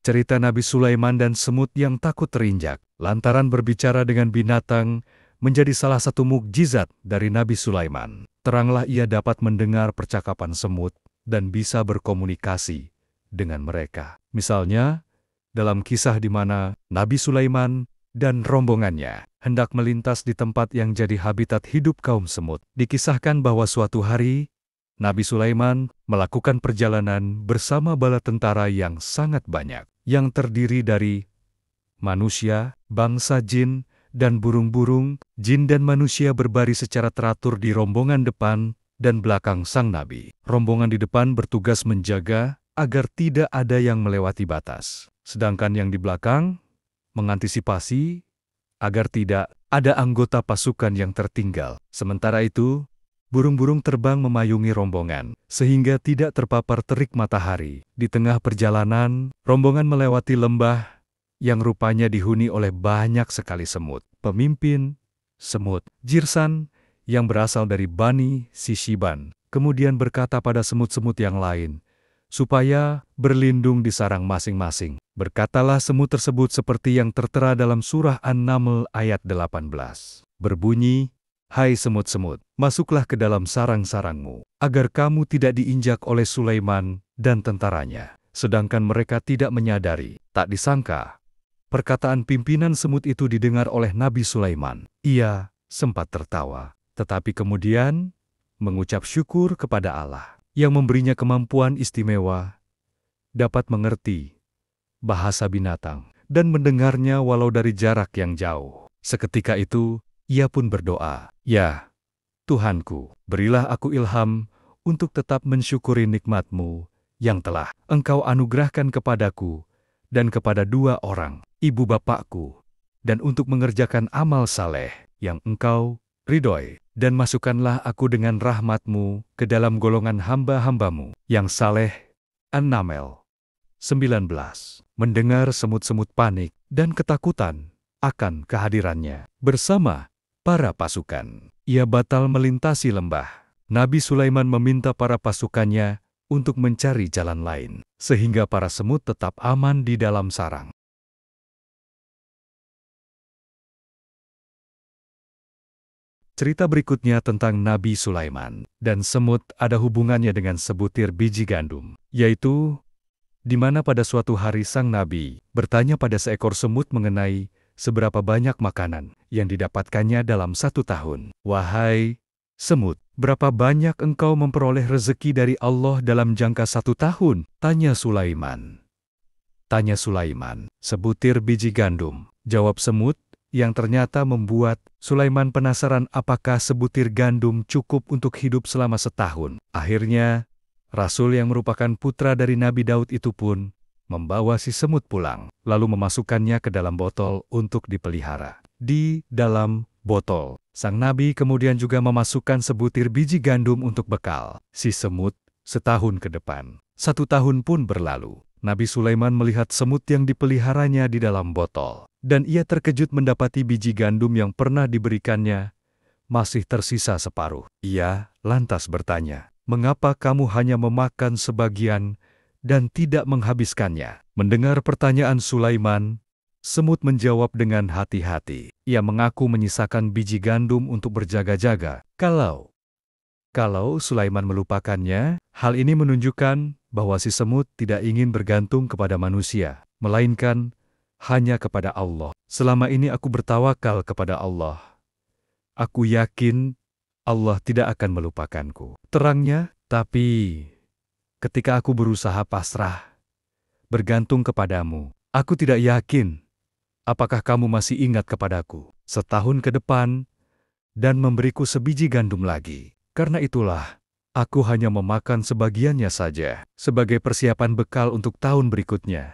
Cerita Nabi Sulaiman dan semut yang takut terinjak. Lantaran berbicara dengan binatang menjadi salah satu mukjizat dari Nabi Sulaiman. Teranglah ia dapat mendengar percakapan semut dan bisa berkomunikasi dengan mereka. Misalnya, dalam kisah di mana Nabi Sulaiman dan rombongannya hendak melintas di tempat yang jadi habitat hidup kaum semut. Dikisahkan bahwa suatu hari, Nabi Sulaiman melakukan perjalanan bersama bala tentara yang sangat banyak, yang terdiri dari manusia, bangsa jin, dan burung-burung. Jin dan manusia berbaris secara teratur di rombongan depan dan belakang sang Nabi. Rombongan di depan bertugas menjaga agar tidak ada yang melewati batas. Sedangkan yang di belakang mengantisipasi agar tidak ada anggota pasukan yang tertinggal. Sementara itu, burung-burung terbang memayungi rombongan, sehingga tidak terpapar terik matahari. Di tengah perjalanan, rombongan melewati lembah yang rupanya dihuni oleh banyak sekali semut. Pemimpin semut, Jirsan, yang berasal dari Bani Sishiban, kemudian berkata pada semut-semut yang lain, supaya berlindung di sarang masing-masing. Berkatalah semut tersebut seperti yang tertera dalam surah An-Naml ayat 18. Berbunyi, "Hai semut-semut, masuklah ke dalam sarang-sarangmu, agar kamu tidak diinjak oleh Sulaiman dan tentaranya." Sedangkan mereka tidak menyadari, tak disangka, perkataan pimpinan semut itu didengar oleh Nabi Sulaiman. Ia sempat tertawa, tetapi kemudian mengucap syukur kepada Allah yang memberinya kemampuan istimewa, dapat mengerti bahasa binatang dan mendengarnya walau dari jarak yang jauh. Seketika itu, ia pun berdoa, "Ya Tuhanku, berilah aku ilham untuk tetap mensyukuri nikmat-Mu yang telah Engkau anugerahkan kepadaku dan kepada dua orang, ibu bapakku, dan untuk mengerjakan amal saleh yang Engkau ridhoi, dan masukkanlah aku dengan rahmat-Mu ke dalam golongan hamba-hamba-Mu yang saleh." An-Naml 19. Mendengar semut-semut panik dan ketakutan akan kehadirannya bersama para pasukan, ia batal melintasi lembah. Nabi Sulaiman meminta para pasukannya untuk mencari jalan lain, sehingga para semut tetap aman di dalam sarang. Cerita berikutnya tentang Nabi Sulaiman dan semut ada hubungannya dengan sebutir biji gandum, yaitu di mana pada suatu hari sang Nabi bertanya pada seekor semut mengenai seberapa banyak makanan yang didapatkannya dalam 1 tahun. "Wahai semut, berapa banyak engkau memperoleh rezeki dari Allah dalam jangka 1 tahun?" Tanya Sulaiman. "Sebutir biji gandum," jawab semut, yang ternyata membuat Sulaiman penasaran apakah sebutir gandum cukup untuk hidup selama 1 tahun. Akhirnya, Rasul yang merupakan putra dari Nabi Daud itu pun membawa si semut pulang, lalu memasukkannya ke dalam botol untuk dipelihara. Di dalam botol, sang Nabi kemudian juga memasukkan sebutir biji gandum untuk bekal si semut 1 tahun ke depan. 1 tahun pun berlalu. Nabi Sulaiman melihat semut yang dipeliharanya di dalam botol, dan ia terkejut mendapati biji gandum yang pernah diberikannya masih tersisa separuh. Ia lantas bertanya, "Mengapa kamu hanya memakan sebagian dan tidak menghabiskannya?" Mendengar pertanyaan Sulaiman, semut menjawab dengan hati-hati. Ia mengaku menyisakan biji gandum untuk berjaga-jaga. Kalau Sulaiman melupakannya, hal ini menunjukkan bahwa si semut tidak ingin bergantung kepada manusia, melainkan hanya kepada Allah. "Selama ini aku bertawakal kepada Allah. Aku yakin Allah tidak akan melupakanku," terangnya. "Tapi ketika aku berusaha pasrah, bergantung kepadamu, aku tidak yakin apakah kamu masih ingat kepadaku 1 tahun ke depan dan memberiku sebiji gandum lagi. Karena itulah, aku hanya memakan sebagiannya saja sebagai persiapan bekal untuk tahun berikutnya."